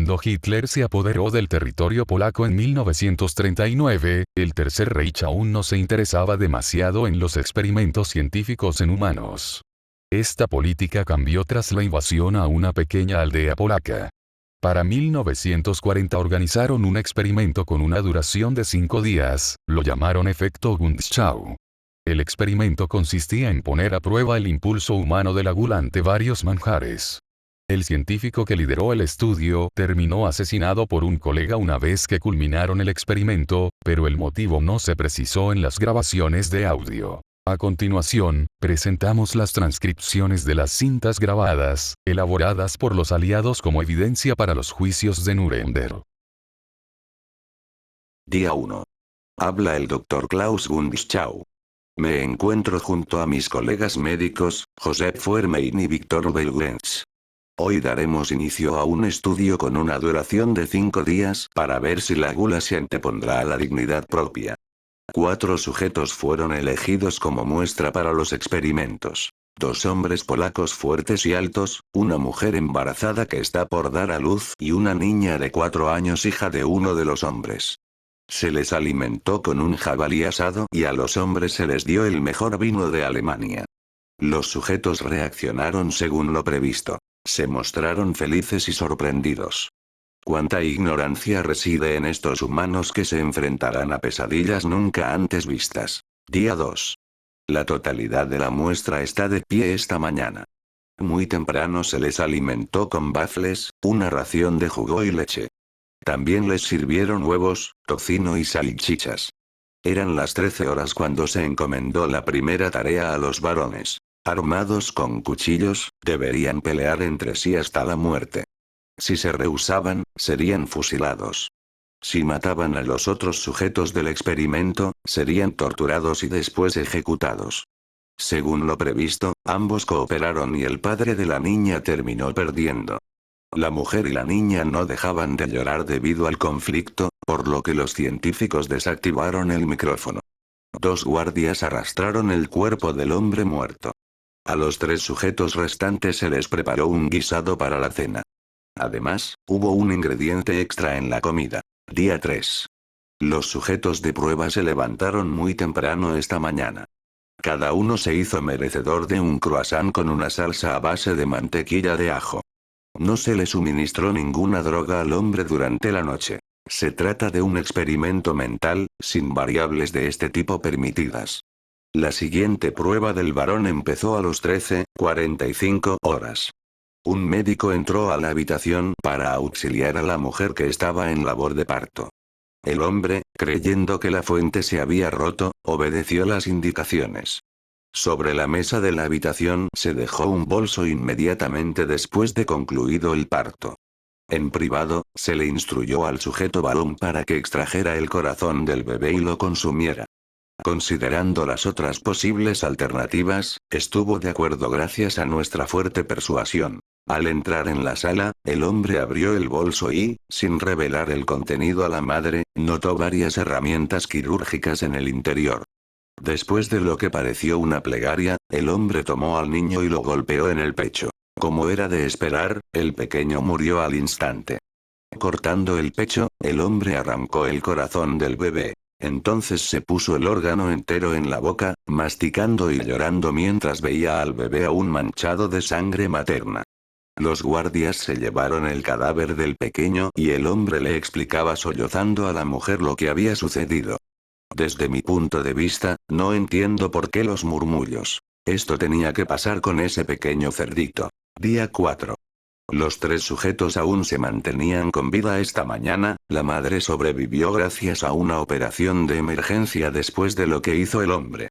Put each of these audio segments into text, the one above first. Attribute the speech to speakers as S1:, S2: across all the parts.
S1: Cuando Hitler se apoderó del territorio polaco en 1939, el Tercer Reich aún no se interesaba demasiado en los experimentos científicos en humanos. Esta política cambió tras la invasión a una pequeña aldea polaca. Para 1940 organizaron un experimento con una duración de 5 días, lo llamaron efecto Gunschau. El experimento consistía en poner a prueba el impulso humano de la gula ante varios manjares. El científico que lideró el estudio terminó asesinado por un colega una vez que culminaron el experimento, pero el motivo no se precisó en las grabaciones de audio. A continuación, presentamos las transcripciones de las cintas grabadas, elaboradas por los aliados como evidencia para los juicios de Nuremberg.
S2: Día 1. Habla el Dr. Klaus Gunschau. Me encuentro junto a mis colegas médicos, Josep Fuermein y Víctor Belgens. Hoy daremos inicio a un estudio con una duración de 5 días para ver si la gula se antepondrá a la dignidad propia. 4 sujetos fueron elegidos como muestra para los experimentos. 2 hombres polacos fuertes y altos, una mujer embarazada que está por dar a luz y una niña de 4 años hija de uno de los hombres. Se les alimentó con un jabalí asado y a los hombres se les dio el mejor vino de Alemania. Los sujetos reaccionaron según lo previsto. Se mostraron felices y sorprendidos. Cuánta ignorancia reside en estos humanos que se enfrentarán a pesadillas nunca antes vistas. Día 2. La totalidad de la muestra está de pie esta mañana. Muy temprano se les alimentó con bafles, una ración de jugo y leche. También les sirvieron huevos, tocino y salchichas. Eran las 13 horas cuando se encomendó la primera tarea a los varones. Armados con cuchillos, deberían pelear entre sí hasta la muerte. Si se rehusaban, serían fusilados. Si mataban a los otros sujetos del experimento, serían torturados y después ejecutados. Según lo previsto, ambos cooperaron y el padre de la niña terminó perdiendo. La mujer y la niña no dejaban de llorar debido al conflicto, por lo que los científicos desactivaron el micrófono. 2 guardias arrastraron el cuerpo del hombre muerto. A los 3 sujetos restantes se les preparó un guisado para la cena. Además, hubo un ingrediente extra en la comida. Día 3. Los sujetos de prueba se levantaron muy temprano esta mañana. Cada uno se hizo merecedor de un croissant con una salsa a base de mantequilla de ajo. No se le suministró ninguna droga al hombre durante la noche. Se trata de un experimento mental, sin variables de este tipo permitidas. La siguiente prueba del varón empezó a los 13:45 horas. Un médico entró a la habitación para auxiliar a la mujer que estaba en labor de parto. El hombre, creyendo que la fuente se había roto, obedeció las indicaciones. Sobre la mesa de la habitación se dejó un bolso inmediatamente después de concluido el parto. En privado, se le instruyó al sujeto varón para que extrajera el corazón del bebé y lo consumiera. Considerando las otras posibles alternativas, estuvo de acuerdo gracias a nuestra fuerte persuasión. Al entrar en la sala, el hombre abrió el bolso y, sin revelar el contenido a la madre, notó varias herramientas quirúrgicas en el interior. Después de lo que pareció una plegaria, el hombre tomó al niño y lo golpeó en el pecho. Como era de esperar, el pequeño murió al instante. Cortando el pecho, el hombre arrancó el corazón del bebé. Entonces se puso el órgano entero en la boca, masticando y llorando mientras veía al bebé aún manchado de sangre materna. Los guardias se llevaron el cadáver del pequeño y el hombre le explicaba sollozando a la mujer lo que había sucedido. Desde mi punto de vista, no entiendo por qué los murmullos. Esto tenía que pasar con ese pequeño cerdito. Día 4. Los 3 sujetos aún se mantenían con vida esta mañana, la madre sobrevivió gracias a una operación de emergencia después de lo que hizo el hombre.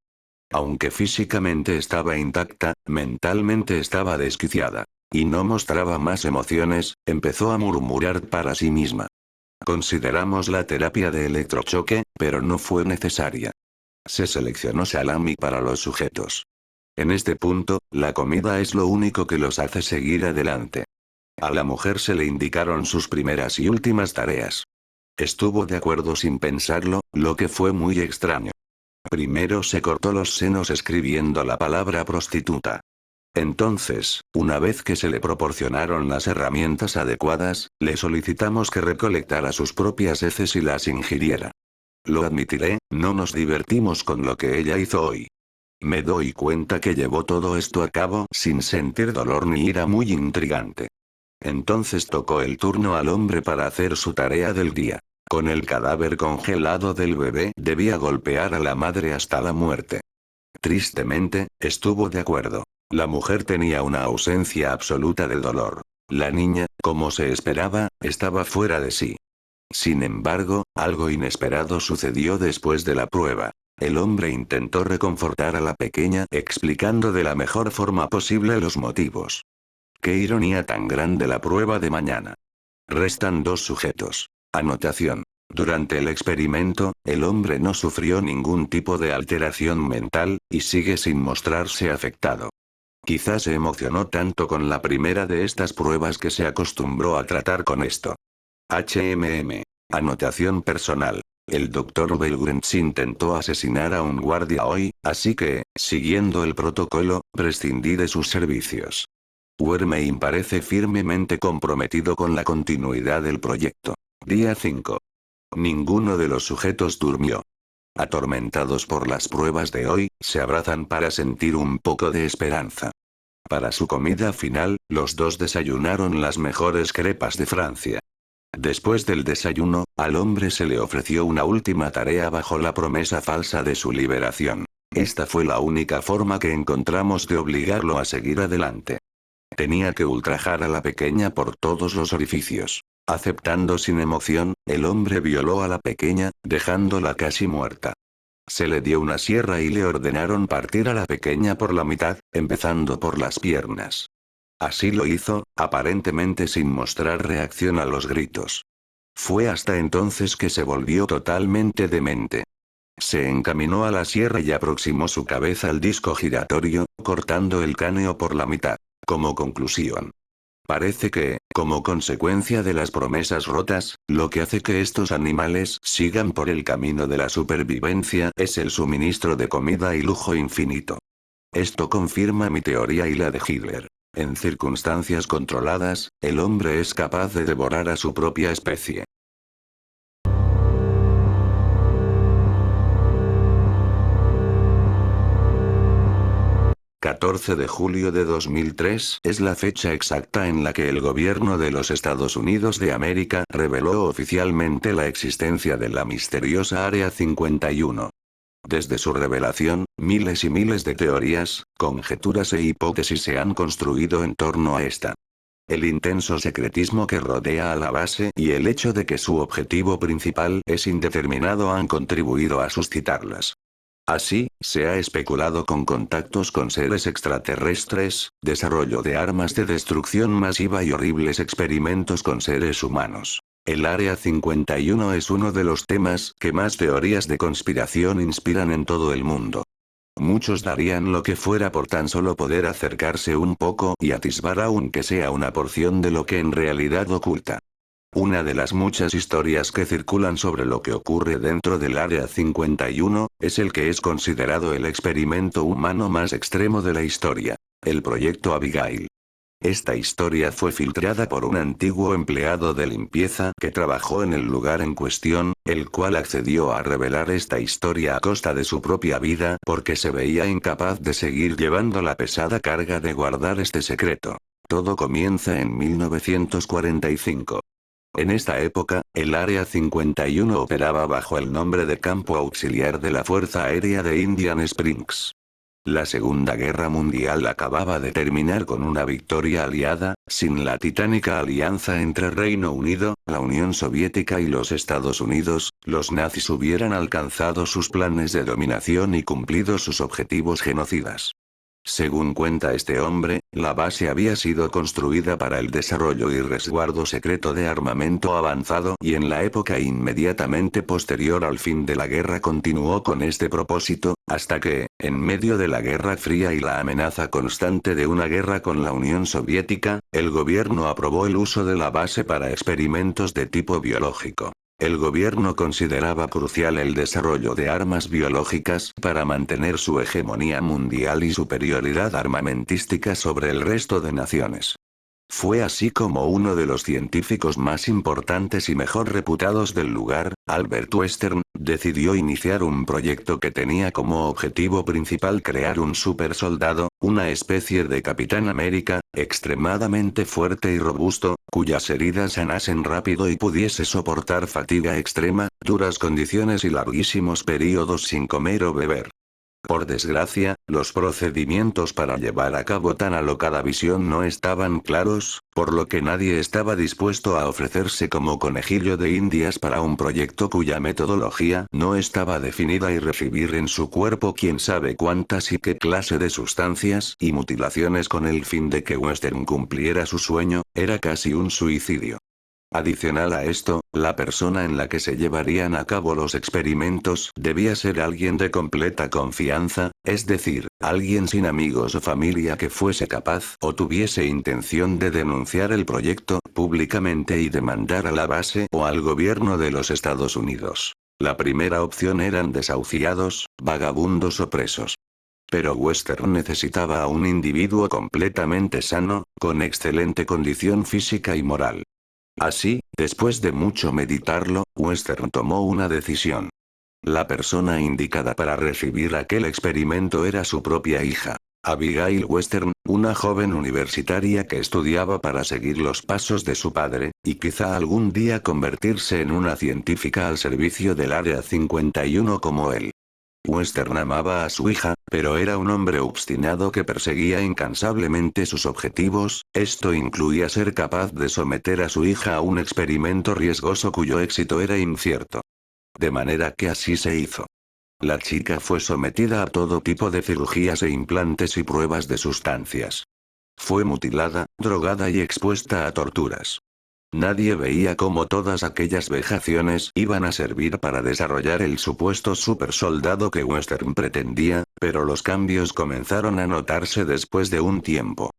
S2: Aunque físicamente estaba intacta, mentalmente estaba desquiciada. Y no mostraba más emociones, empezó a murmurar para sí misma. Consideramos la terapia de electrochoque, pero no fue necesaria. Se seleccionó salami para los sujetos. En este punto, la comida es lo único que los hace seguir adelante. A la mujer se le indicaron sus primeras y últimas tareas. Estuvo de acuerdo sin pensarlo, lo que fue muy extraño. Primero se cortó los senos escribiendo la palabra prostituta. Entonces, una vez que se le proporcionaron las herramientas adecuadas, le solicitamos que recolectara sus propias heces y las ingiriera. Lo admitiré, no nos divertimos con lo que ella hizo hoy. Me doy cuenta que llevó todo esto a cabo sin sentir dolor ni ira, muy intrigante. Entonces tocó el turno al hombre para hacer su tarea del día. Con el cadáver congelado del bebé debía golpear a la madre hasta la muerte. Tristemente, estuvo de acuerdo. La mujer tenía una ausencia absoluta de dolor. La niña, como se esperaba, estaba fuera de sí. Sin embargo, algo inesperado sucedió después de la prueba. El hombre intentó reconfortar a la pequeña explicando de la mejor forma posible los motivos. Qué ironía tan grande la prueba de mañana. Restan 2 sujetos. Anotación. Durante el experimento, el hombre no sufrió ningún tipo de alteración mental, y sigue sin mostrarse afectado. Quizás se emocionó tanto con la primera de estas pruebas que se acostumbró a tratar con esto. Anotación personal. El Dr. Belgrens intentó asesinar a un guardia hoy, así que, siguiendo el protocolo, prescindí de sus servicios. Wermein parece firmemente comprometido con la continuidad del proyecto. Día 5. Ninguno de los sujetos durmió. Atormentados por las pruebas de hoy, se abrazan para sentir un poco de esperanza. Para su comida final, los 2 desayunaron las mejores crepas de Francia. Después del desayuno, al hombre se le ofreció una última tarea bajo la promesa falsa de su liberación. Esta fue la única forma que encontramos de obligarlo a seguir adelante. Tenía que ultrajar a la pequeña por todos los orificios. Aceptando sin emoción, el hombre violó a la pequeña, dejándola casi muerta. Se le dio una sierra y le ordenaron partir a la pequeña por la mitad, empezando por las piernas. Así lo hizo, aparentemente sin mostrar reacción a los gritos. Fue hasta entonces que se volvió totalmente demente. Se encaminó a la sierra y aproximó su cabeza al disco giratorio, cortando el cráneo por la mitad. Como conclusión. Parece que, como consecuencia de las promesas rotas, lo que hace que estos animales sigan por el camino de la supervivencia es el suministro de comida y lujo infinito. Esto confirma mi teoría y la de Hitler. En circunstancias controladas, el hombre es capaz de devorar a su propia especie. 14 de julio de 2003 es la fecha exacta en la que el gobierno de los Estados Unidos de América reveló oficialmente la existencia de la misteriosa Área 51. Desde su revelación, miles y miles de teorías, conjeturas e hipótesis se han construido en torno a esta. El intenso secretismo que rodea a la base y el hecho de que su objetivo principal es indeterminado han contribuido a suscitarlas. Así, se ha especulado con contactos con seres extraterrestres, desarrollo de armas de destrucción masiva y horribles experimentos con seres humanos. El Área 51 es uno de los temas que más teorías de conspiración inspiran en todo el mundo. Muchos darían lo que fuera por tan solo poder acercarse un poco y atisbar aunque sea una porción de lo que en realidad oculta. Una de las muchas historias que circulan sobre lo que ocurre dentro del Área 51, es el que es considerado el experimento humano más extremo de la historia, el Proyecto Abigail. Esta historia fue filtrada por un antiguo empleado de limpieza que trabajó en el lugar en cuestión, el cual accedió a revelar esta historia a costa de su propia vida porque se veía incapaz de seguir llevando la pesada carga de guardar este secreto. Todo comienza en 1945. En esta época, el Área 51 operaba bajo el nombre de Campo Auxiliar de la Fuerza Aérea de Indian Springs. La Segunda Guerra Mundial acababa de terminar con una victoria aliada, sin la titánica alianza entre Reino Unido, la Unión Soviética y los Estados Unidos, los nazis hubieran alcanzado sus planes de dominación y cumplido sus objetivos genocidas. Según cuenta este hombre, la base había sido construida para el desarrollo y resguardo secreto de armamento avanzado y en la época inmediatamente posterior al fin de la guerra continuó con este propósito, hasta que, en medio de la Guerra Fría y la amenaza constante de una guerra con la Unión Soviética, el gobierno aprobó el uso de la base para experimentos de tipo biológico. El gobierno consideraba crucial el desarrollo de armas biológicas para mantener su hegemonía mundial y superioridad armamentística sobre el resto de naciones. Fue así como uno de los científicos más importantes y mejor reputados del lugar, Albert Western, decidió iniciar un proyecto que tenía como objetivo principal crear un supersoldado, una especie de Capitán América, extremadamente fuerte y robusto, cuyas heridas sanasen rápido y pudiese soportar fatiga extrema, duras condiciones y larguísimos periodos sin comer o beber. Por desgracia, los procedimientos para llevar a cabo tan alocada visión no estaban claros, por lo que nadie estaba dispuesto a ofrecerse como conejillo de indias para un proyecto cuya metodología no estaba definida y recibir en su cuerpo quién sabe cuántas y qué clase de sustancias y mutilaciones con el fin de que Western cumpliera su sueño, era casi un suicidio. Adicional a esto, la persona en la que se llevarían a cabo los experimentos debía ser alguien de completa confianza, es decir, alguien sin amigos o familia que fuese capaz o tuviese intención de denunciar el proyecto públicamente y demandar a la base o al gobierno de los Estados Unidos. La primera opción eran desahuciados, vagabundos o presos. Pero Western necesitaba a un individuo completamente sano, con excelente condición física y moral. Así, después de mucho meditarlo, Western tomó una decisión. La persona indicada para recibir aquel experimento era su propia hija, Abigail Western, una joven universitaria que estudiaba para seguir los pasos de su padre, y quizá algún día convertirse en una científica al servicio del Área 51 como él. Western amaba a su hija, pero era un hombre obstinado que perseguía incansablemente sus objetivos, esto incluía ser capaz de someter a su hija a un experimento riesgoso cuyo éxito era incierto. De manera que así se hizo. La chica fue sometida a todo tipo de cirugías e implantes y pruebas de sustancias. Fue mutilada, drogada y expuesta a torturas. Nadie veía cómo todas aquellas vejaciones iban a servir para desarrollar el supuesto supersoldado que Western pretendía, pero los cambios comenzaron a notarse después de un tiempo.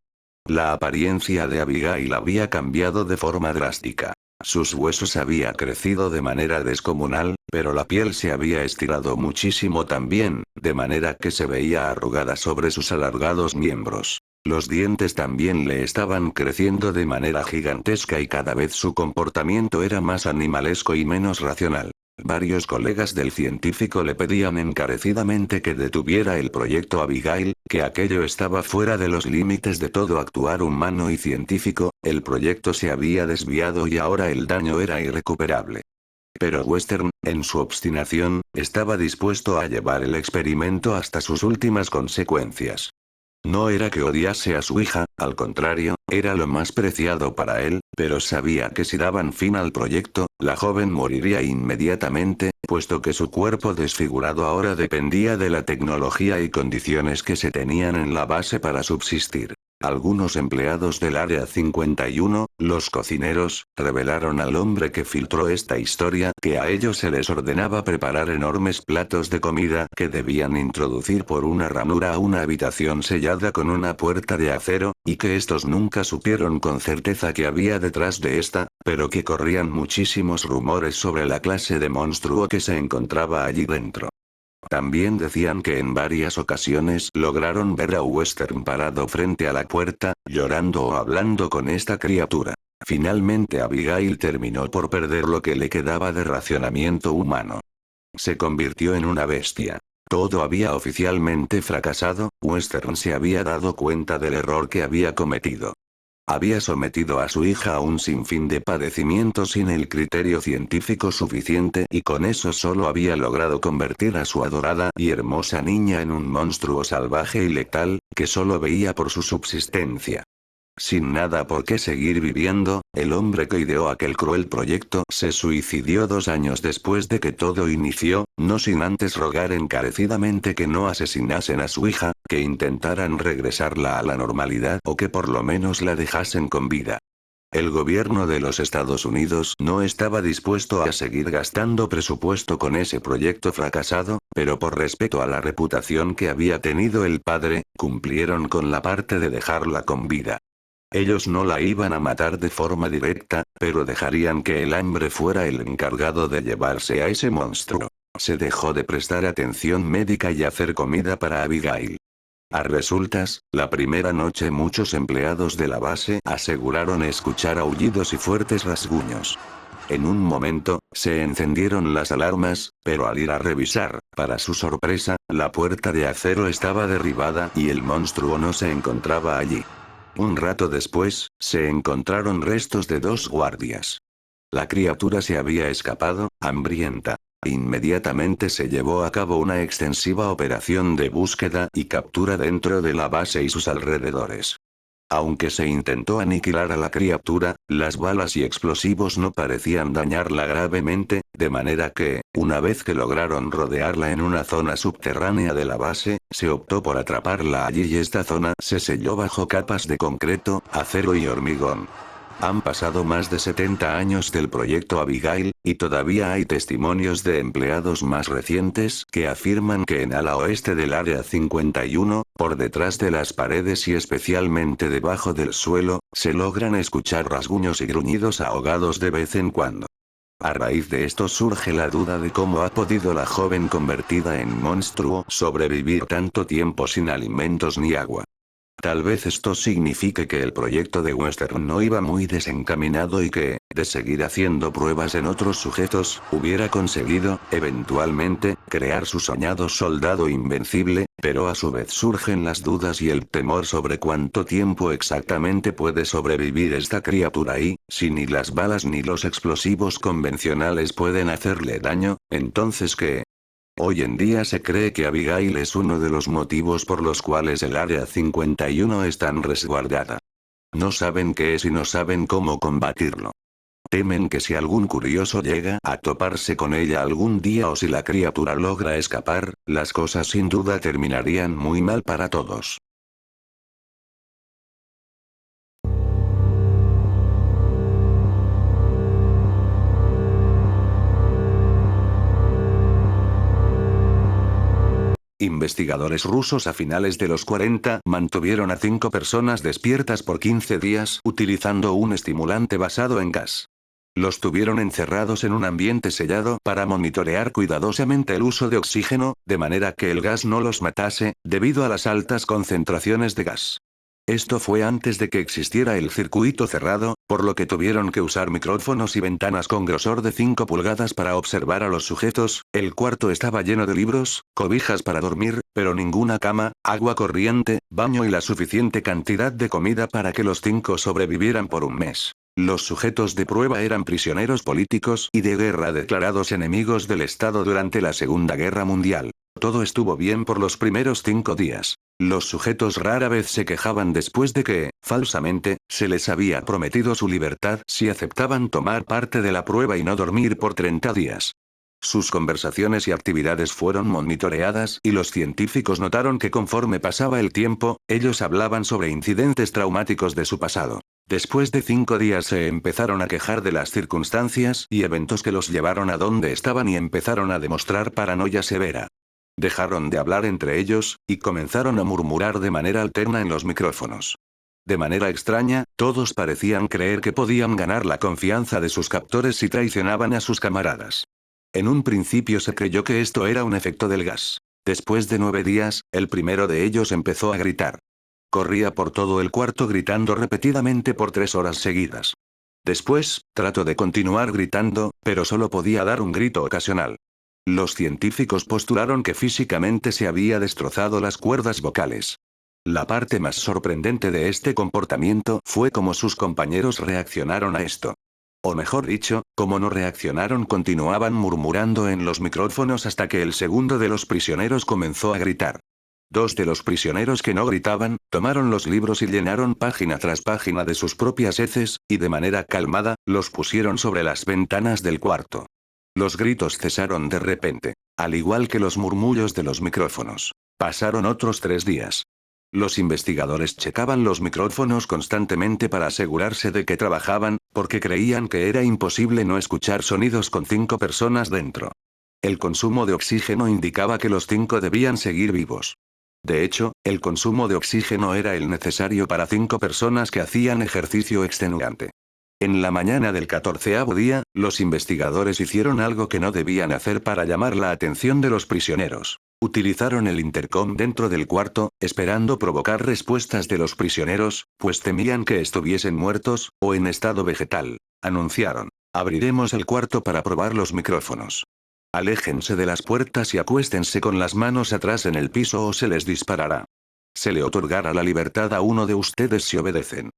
S2: La apariencia de Abigail había cambiado de forma drástica. Sus huesos habían crecido de manera descomunal, pero la piel se había estirado muchísimo también, de manera que se veía arrugada sobre sus alargados miembros. Los dientes también le estaban creciendo de manera gigantesca y cada vez su comportamiento era más animalesco y menos racional. Varios colegas del científico le pedían encarecidamente que detuviera el proyecto Abigail, que aquello estaba fuera de los límites de todo actuar humano y científico, el proyecto se había desviado y ahora el daño era irrecuperable. Pero Western, en su obstinación, estaba dispuesto a llevar el experimento hasta sus últimas consecuencias. No era que odiase a su hija, al contrario, era lo más preciado para él, pero sabía que si daban fin al proyecto, la joven moriría inmediatamente, puesto que su cuerpo desfigurado ahora dependía de la tecnología y condiciones que se tenían en la base para subsistir. Algunos empleados del Área 51, los cocineros, revelaron al hombre que filtró esta historia que a ellos se les ordenaba preparar enormes platos de comida que debían introducir por una ranura a una habitación sellada con una puerta de acero, y que estos nunca supieron con certeza qué había detrás de esta, pero que corrían muchísimos rumores sobre la clase de monstruo que se encontraba allí dentro. También decían que en varias ocasiones lograron ver a Western parado frente a la puerta, llorando o hablando con esta criatura. Finalmente Abigail terminó por perder lo que le quedaba de racionamiento humano. Se convirtió en una bestia. Todo había oficialmente fracasado, Western se había dado cuenta del error que había cometido. Había sometido a su hija a un sinfín de padecimientos sin el criterio científico suficiente y con eso solo había logrado convertir a su adorada y hermosa niña en un monstruo salvaje y letal, que solo veía por su subsistencia. Sin nada por qué seguir viviendo, el hombre que ideó aquel cruel proyecto se suicidió 2 años después de que todo inició, no sin antes rogar encarecidamente que no asesinasen a su hija, que intentaran regresarla a la normalidad o que por lo menos la dejasen con vida. El gobierno de los Estados Unidos no estaba dispuesto a seguir gastando presupuesto con ese proyecto fracasado, pero por respeto a la reputación que había tenido el padre, cumplieron con la parte de dejarla con vida. Ellos no la iban a matar de forma directa, pero dejarían que el hambre fuera el encargado de llevarse a ese monstruo. Se dejó de prestar atención médica y hacer comida para Abigail. A resultas, la primera noche muchos empleados de la base aseguraron escuchar aullidos y fuertes rasguños. En un momento, se encendieron las alarmas, pero al ir a revisar, para su sorpresa, la puerta de acero estaba derribada y el monstruo no se encontraba allí. Un rato después, se encontraron restos de 2 guardias. La criatura se había escapado, hambrienta. Inmediatamente se llevó a cabo una extensiva operación de búsqueda y captura dentro de la base y sus alrededores. Aunque se intentó aniquilar a la criatura, las balas y explosivos no parecían dañarla gravemente, de manera que, una vez que lograron rodearla en una zona subterránea de la base, se optó por atraparla allí y esta zona se selló bajo capas de concreto, acero y hormigón. Han pasado más de 70 años del proyecto Abigail, y todavía hay testimonios de empleados más recientes que afirman que en ala oeste del Área 51, por detrás de las paredes y especialmente debajo del suelo, se logran escuchar rasguños y gruñidos ahogados de vez en cuando. A raíz de esto surge la duda de cómo ha podido la joven convertida en monstruo sobrevivir tanto tiempo sin alimentos ni agua. Tal vez esto signifique que el proyecto de Western no iba muy desencaminado y que, de seguir haciendo pruebas en otros sujetos, hubiera conseguido, eventualmente, crear su soñado soldado invencible, pero a su vez surgen las dudas y el temor sobre cuánto tiempo exactamente puede sobrevivir esta criatura y, si ni las balas ni los explosivos convencionales pueden hacerle daño, entonces ¿qué? Hoy en día se cree que Abigail es uno de los motivos por los cuales el Área 51 es tan resguardada. No saben qué es y no saben cómo combatirlo. Temen que si algún curioso llega a toparse con ella algún día o si la criatura logra escapar, las cosas sin duda terminarían muy mal para todos. Investigadores rusos a finales de los 40 mantuvieron a 5 personas despiertas por 15 días utilizando un estimulante basado en gas. Los tuvieron encerrados en un ambiente sellado para monitorear cuidadosamente el uso de oxígeno, de manera que el gas no los matase, debido a las altas concentraciones de gas. Esto fue antes de que existiera el circuito cerrado, por lo que tuvieron que usar micrófonos y ventanas con grosor de 5 pulgadas para observar a los sujetos. El cuarto estaba lleno de libros, cobijas para dormir, pero ninguna cama, agua corriente, baño y la suficiente cantidad de comida para que los 5 sobrevivieran por un mes. Los sujetos de prueba eran prisioneros políticos y de guerra declarados enemigos del Estado durante la Segunda Guerra Mundial. Todo estuvo bien por los primeros 5 días. Los sujetos rara vez se quejaban después de que, falsamente, se les había prometido su libertad si aceptaban tomar parte de la prueba y no dormir por 30 días. Sus conversaciones y actividades fueron monitoreadas y los científicos notaron que conforme pasaba el tiempo, ellos hablaban sobre incidentes traumáticos de su pasado. Después de 5 días se empezaron a quejar de las circunstancias y eventos que los llevaron a donde estaban y empezaron a demostrar paranoia severa. Dejaron de hablar entre ellos, y comenzaron a murmurar de manera alterna en los micrófonos. De manera extraña, todos parecían creer que podían ganar la confianza de sus captores si traicionaban a sus camaradas. En un principio se creyó que esto era un efecto del gas. Después de 9 días, el primero de ellos empezó a gritar. Corría por todo el cuarto gritando repetidamente por 3 horas seguidas. Después, trató de continuar gritando, pero solo podía dar un grito ocasional. Los científicos postularon que físicamente se había destrozado las cuerdas vocales. La parte más sorprendente de este comportamiento fue cómo sus compañeros reaccionaron a esto. O mejor dicho, como no reaccionaron, continuaban murmurando en los micrófonos hasta que el segundo de los prisioneros comenzó a gritar. 2 de los prisioneros que no gritaban, tomaron los libros y llenaron página tras página de sus propias heces, y de manera calmada, los pusieron sobre las ventanas del cuarto. Los gritos cesaron de repente, al igual que los murmullos de los micrófonos. Pasaron otros 3 días. Los investigadores checaban los micrófonos constantemente para asegurarse de que trabajaban, porque creían que era imposible no escuchar sonidos con 5 personas dentro. El consumo de oxígeno indicaba que los 5 debían seguir vivos. De hecho, el consumo de oxígeno era el necesario para 5 personas que hacían ejercicio extenuante. En la mañana del 14º día, los investigadores hicieron algo que no debían hacer para llamar la atención de los prisioneros. Utilizaron el intercom dentro del cuarto, esperando provocar respuestas de los prisioneros, pues temían que estuviesen muertos, o en estado vegetal. Anunciaron: abriremos el cuarto para probar los micrófonos. Aléjense de las puertas y acuéstense con las manos atrás en el piso o se les disparará. Se le otorgará la libertad a uno de ustedes si obedecen.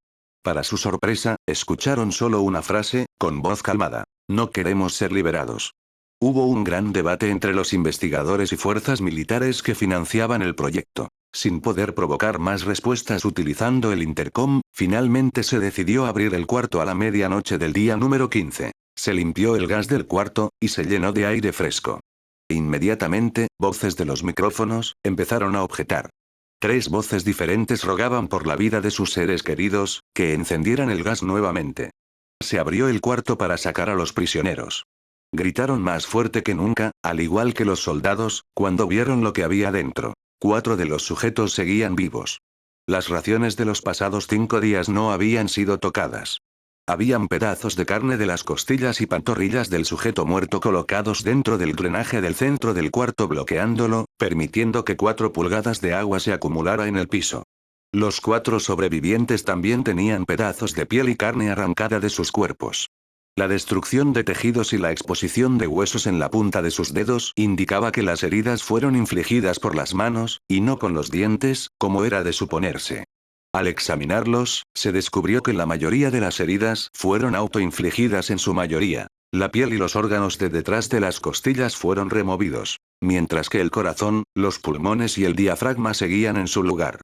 S2: Para su sorpresa, escucharon solo una frase, con voz calmada: no queremos ser liberados. Hubo un gran debate entre los investigadores y fuerzas militares que financiaban el proyecto. Sin poder provocar más respuestas utilizando el intercom, finalmente se decidió abrir el cuarto a la medianoche del día número 15. Se limpió el gas del cuarto, y se llenó de aire fresco. Inmediatamente, voces de los micrófonos empezaron a objetar. 3 voces diferentes rogaban por la vida de sus seres queridos, que encendieran el gas nuevamente. Se abrió el cuarto para sacar a los prisioneros. Gritaron más fuerte que nunca, al igual que los soldados, cuando vieron lo que había dentro. 4 de los sujetos seguían vivos. Las raciones de los pasados 5 días no habían sido tocadas. Habían pedazos de carne de las costillas y pantorrillas del sujeto muerto colocados dentro del drenaje del centro del cuarto, bloqueándolo, permitiendo que 4 pulgadas de agua se acumulara en el piso. Los 4 sobrevivientes también tenían pedazos de piel y carne arrancada de sus cuerpos. La destrucción de tejidos y la exposición de huesos en la punta de sus dedos indicaba que las heridas fueron infligidas por las manos, y no con los dientes, como era de suponerse. Al examinarlos, se descubrió que la mayoría de las heridas fueron autoinfligidas en su mayoría. La piel y los órganos de detrás de las costillas fueron removidos, mientras que el corazón, los pulmones y el diafragma seguían en su lugar.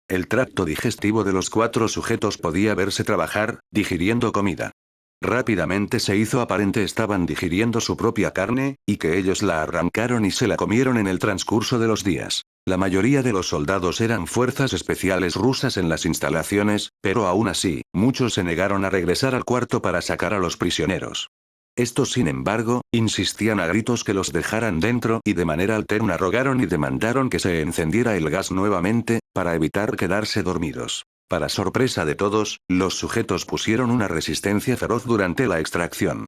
S2: El tracto digestivo de los 4 sujetos podía verse trabajar, digiriendo comida. Rápidamente se hizo aparente estaban digiriendo su propia carne, y que ellos la arrancaron y se la comieron en el transcurso de los días. La mayoría de los soldados eran fuerzas especiales rusas en las instalaciones, pero aún así, muchos se negaron a regresar al cuarto para sacar a los prisioneros. Estos, sin embargo, insistían a gritos que los dejaran dentro y de manera alterna rogaron y demandaron que se encendiera el gas nuevamente, para evitar quedarse dormidos. Para sorpresa de todos, los sujetos pusieron una resistencia feroz durante la extracción.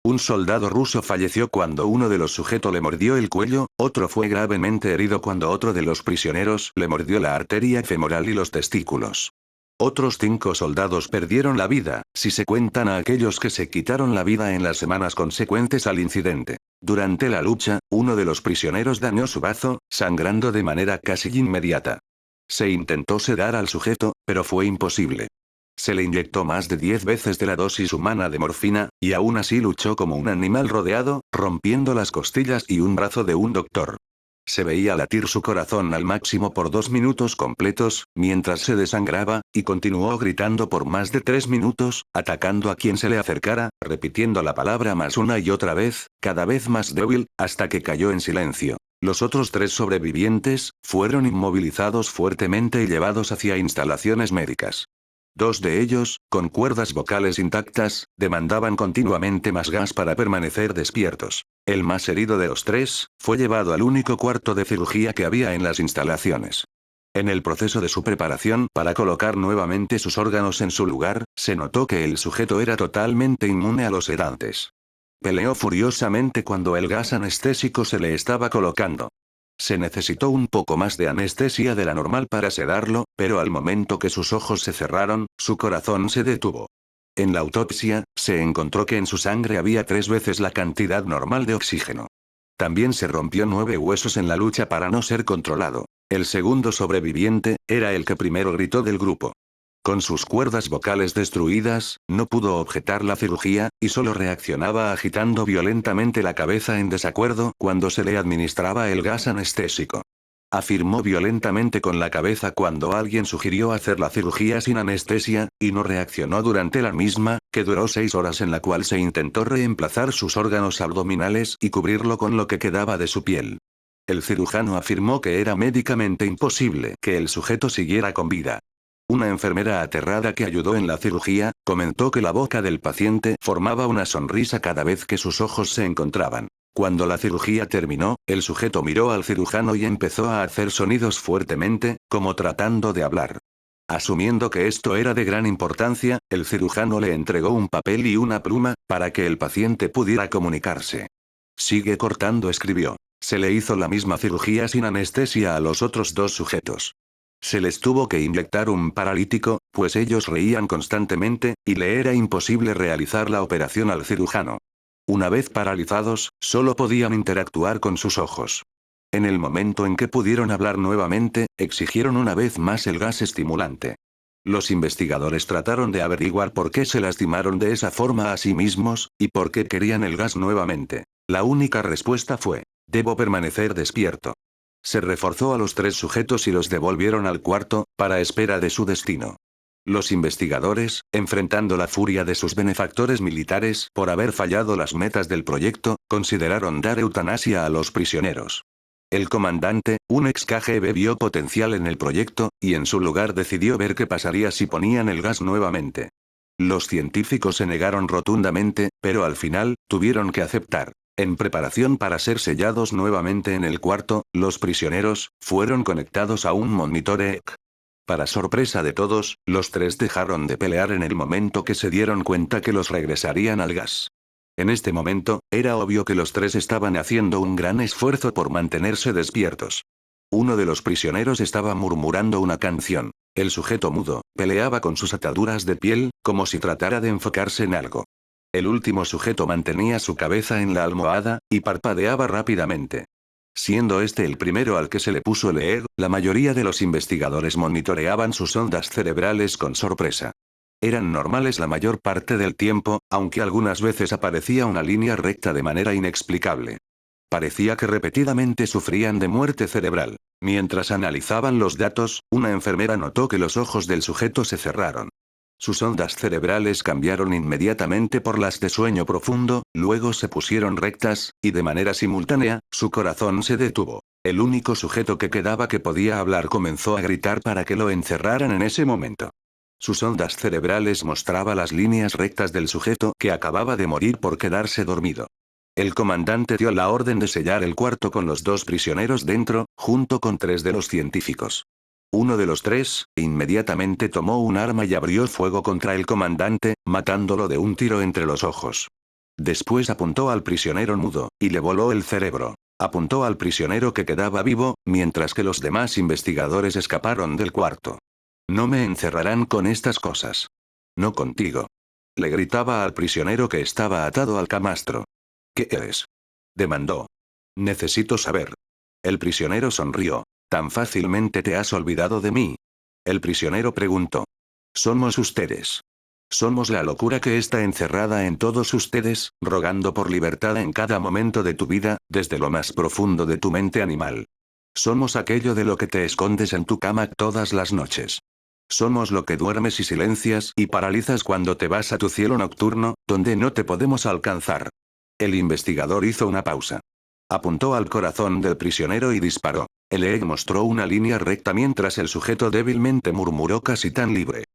S2: Un soldado ruso falleció cuando uno de los sujetos le mordió el cuello, otro fue gravemente herido cuando otro de los prisioneros le mordió la arteria femoral y los testículos. Otros 5 soldados perdieron la vida, si se cuentan a aquellos que se quitaron la vida en las semanas consecuentes al incidente. Durante la lucha, uno de los prisioneros dañó su bazo, sangrando de manera casi inmediata. Se intentó sedar al sujeto, pero fue imposible. Se le inyectó más de 10 veces de la dosis humana de morfina, y aún así luchó como un animal rodeado, rompiendo las costillas y un brazo de un doctor. Se veía latir su corazón al máximo por 2 minutos completos, mientras se desangraba, y continuó gritando por más de 3 minutos, atacando a quien se le acercara, repitiendo la palabra más una y otra vez, cada vez más débil, hasta que cayó en silencio. Los otros 3 sobrevivientes fueron inmovilizados fuertemente y llevados hacia instalaciones médicas. 2 de ellos, con cuerdas vocales intactas, demandaban continuamente más gas para permanecer despiertos. El más herido de los 3, fue llevado al único cuarto de cirugía que había en las instalaciones. En el proceso de su preparación para colocar nuevamente sus órganos en su lugar, se notó que el sujeto era totalmente inmune a los sedantes. Peleó furiosamente cuando el gas anestésico se le estaba colocando. Se necesitó un poco más de anestesia de la normal para sedarlo, pero al momento que sus ojos se cerraron, su corazón se detuvo. En la autopsia, se encontró que en su sangre había 3 veces la cantidad normal de oxígeno. También se rompió 9 huesos en la lucha para no ser controlado. El segundo sobreviviente, era el que primero gritó del grupo. Con sus cuerdas vocales destruidas, no pudo objetar la cirugía, y solo reaccionaba agitando violentamente la cabeza en desacuerdo cuando se le administraba el gas anestésico. Afirmó violentamente con la cabeza cuando alguien sugirió hacer la cirugía sin anestesia, y no reaccionó durante la misma, que duró 6 horas en la cual se intentó reemplazar sus órganos abdominales y cubrirlo con lo que quedaba de su piel. El cirujano afirmó que era médicamente imposible que el sujeto siguiera con vida. Una enfermera aterrada que ayudó en la cirugía, comentó que la boca del paciente formaba una sonrisa cada vez que sus ojos se encontraban. Cuando la cirugía terminó, el sujeto miró al cirujano y empezó a hacer sonidos fuertemente, como tratando de hablar. Asumiendo que esto era de gran importancia, el cirujano le entregó un papel y una pluma, para que el paciente pudiera comunicarse. Sigue cortando, escribió. Se le hizo la misma cirugía sin anestesia a los otros dos sujetos. Se les tuvo que inyectar un paralítico, pues ellos reían constantemente, y le era imposible realizar la operación al cirujano. Una vez paralizados, solo podían interactuar con sus ojos. En el momento en que pudieron hablar nuevamente, exigieron una vez más el gas estimulante. Los investigadores trataron de averiguar por qué se lastimaron de esa forma a sí mismos, y por qué querían el gas nuevamente. La única respuesta fue: debo permanecer despierto. Se reforzó a los tres sujetos y los devolvieron al cuarto, para espera de su destino. Los investigadores, enfrentando la furia de sus benefactores militares por haber fallado las metas del proyecto, consideraron dar eutanasia a los prisioneros. El comandante, un ex KGB, vio potencial en el proyecto, y en su lugar decidió ver qué pasaría si ponían el gas nuevamente. Los científicos se negaron rotundamente, pero al final, tuvieron que aceptar. En preparación para ser sellados nuevamente en el cuarto, los prisioneros fueron conectados a un monitor EEG. Para sorpresa de todos, los tres dejaron de pelear en el momento que se dieron cuenta que los regresarían al gas. En este momento, era obvio que los tres estaban haciendo un gran esfuerzo por mantenerse despiertos. Uno de los prisioneros estaba murmurando una canción. El sujeto mudo peleaba con sus ataduras de piel, como si tratara de enfocarse en algo. El último sujeto mantenía su cabeza en la almohada, y parpadeaba rápidamente. Siendo este el primero al que se le puso el EEG, la mayoría de los investigadores monitoreaban sus ondas cerebrales con sorpresa. Eran normales la mayor parte del tiempo, aunque algunas veces aparecía una línea recta de manera inexplicable. Parecía que repetidamente sufrían de muerte cerebral. Mientras analizaban los datos, una enfermera notó que los ojos del sujeto se cerraron. Sus ondas cerebrales cambiaron inmediatamente por las de sueño profundo, luego se pusieron rectas, y de manera simultánea, su corazón se detuvo. El único sujeto que quedaba que podía hablar comenzó a gritar para que lo encerraran en ese momento. Sus ondas cerebrales mostraban las líneas rectas del sujeto que acababa de morir por quedarse dormido. El comandante dio la orden de sellar el cuarto con los dos prisioneros dentro, junto con tres de los científicos. Uno de los tres, inmediatamente tomó un arma y abrió fuego contra el comandante, matándolo de un tiro entre los ojos. Después apuntó al prisionero mudo, y le voló el cerebro. Apuntó al prisionero que quedaba vivo, mientras que los demás investigadores escaparon del cuarto. No me encerrarán con estas cosas. No contigo. Le gritaba al prisionero que estaba atado al camastro. ¿Qué eres? Demandó. Necesito saber. El prisionero sonrió. ¿Tan fácilmente te has olvidado de mí? El prisionero preguntó. Somos ustedes. Somos la locura que está encerrada en todos ustedes, rogando por libertad en cada momento de tu vida, desde lo más profundo de tu mente animal. Somos aquello de lo que te escondes en tu cama todas las noches. Somos lo que duermes y silencias y paralizas cuando te vas a tu cielo nocturno, donde no te podemos alcanzar. El investigador hizo una pausa. Apuntó al corazón del prisionero y disparó. El EEG mostró una línea recta mientras el sujeto débilmente murmuró casi tan libre.